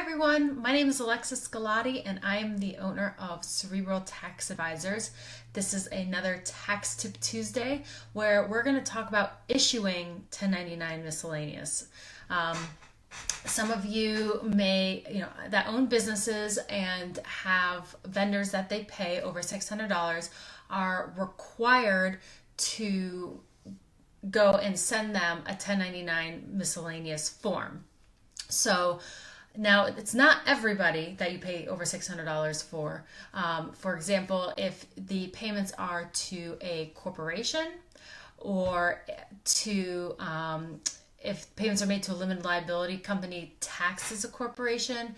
everyone, my name is Alexis Gallati and I am the owner of Cerebral Tax Advisors. This is another Tax Tip Tuesday where we're going to talk about issuing 1099 miscellaneous. Some of you may, that own businesses and have vendors that they pay over $600 are required to go and send them a 1099 miscellaneous form. So now it's not everybody that you pay over $600 for. For example, if the payments are to a corporation or to if payments are made to a limited liability company taxed as a corporation,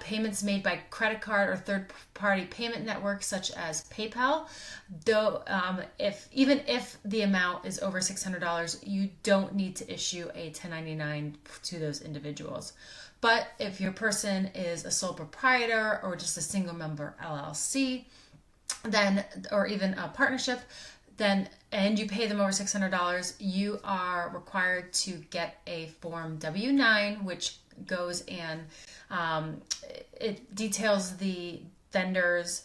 payments made by credit card or third-party payment networks such as PayPal, though, even if the amount is over $600, you don't need to issue a 1099 to those individuals. But if your person is a sole proprietor or just a single member LLC, then, or even a partnership, and you pay them over $600, you are required to get a Form W-9, which goes and it details the vendor's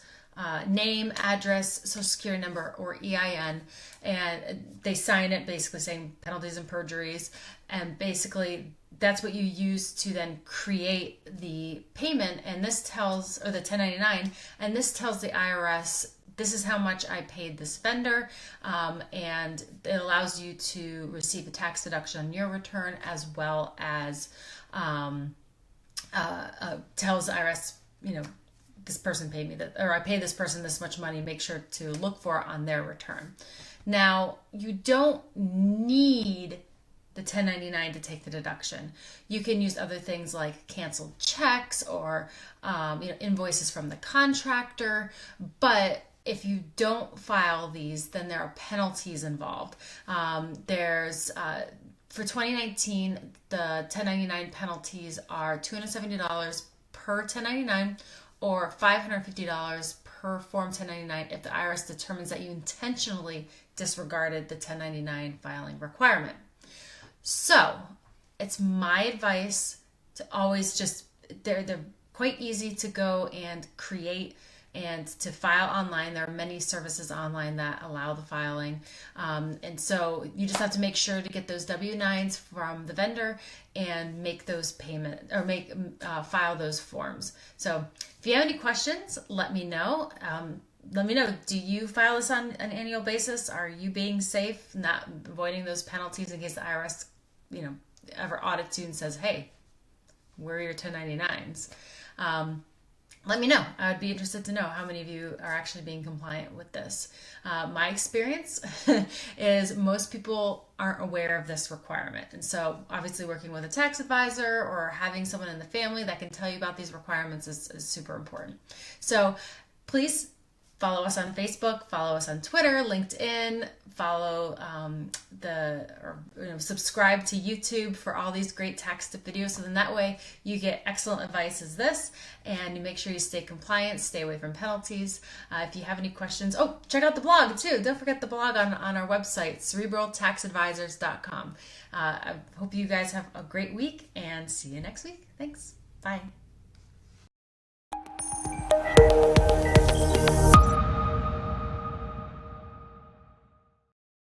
name, address, social security number, or EIN, and they sign it basically saying penalties and perjuries, and basically that's what you use to then create the payment, and this tells, or the 1099, and this tells the IRS this is how much I paid this vendor, and it allows you to receive a tax deduction on your return, as well as tells the IRS, this person paid me that, or I paid this person this much money, make sure to look for it on their return. Now, you don't need the 1099 to take the deduction. You can use other things like canceled checks or invoices from the contractor, but if you don't file these, then there are penalties involved. For 2019, the 1099 penalties are $270 per 1099 or $550 per Form 1099 if the IRS determines that you intentionally disregarded the 1099 filing requirement. So it's my advice to always they're quite easy to go and create and to file online. There are many services online that allow the filing. And so you just have to make sure to get those W-9s from the vendor and make those payment or file those forms. So if you have any questions, let me know. Let me know, do you file this on an annual basis? Are you being safe, not avoiding those penalties in case the IRS, ever audits you and says, hey, where are your 1099s? Let me know. I would be interested to know how many of you are actually being compliant with this. My experience is most people aren't aware of this requirement. And so obviously working with a tax advisor or having someone in the family that can tell you about these requirements is super important. So please follow us on Facebook, follow us on Twitter, LinkedIn, follow subscribe to YouTube for all these great tax tip videos. So then that way you get excellent advice as this, and you make sure you stay compliant, stay away from penalties. If you have any questions, check out the blog too. Don't forget the blog on our website, cerebraltaxadvisors.com. I hope you guys have a great week and see you next week. Thanks. Bye.